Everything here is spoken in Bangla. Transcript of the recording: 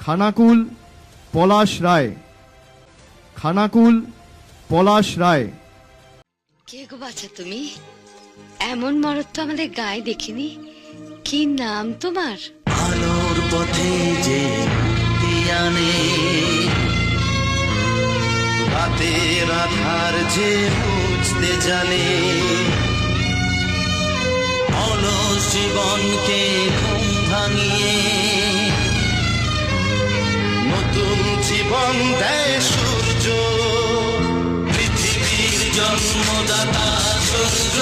খানাকুল পলাশ রায়। খানাকুল পলাশ রায়। কে গো বাছা তুমি? এমন মরদ তো আমাদের গায়ে দেখিনি। কি নাম তোমার? আলোর পথে যে তিয়ানে, রাতের আধার যে বুঝতে জানে, অলস জীবনকে ঘুম ভাঙিয়ে নতুন জীবন দেয় সূর্য, পৃথিবীর জন্মদাতা সূর্য।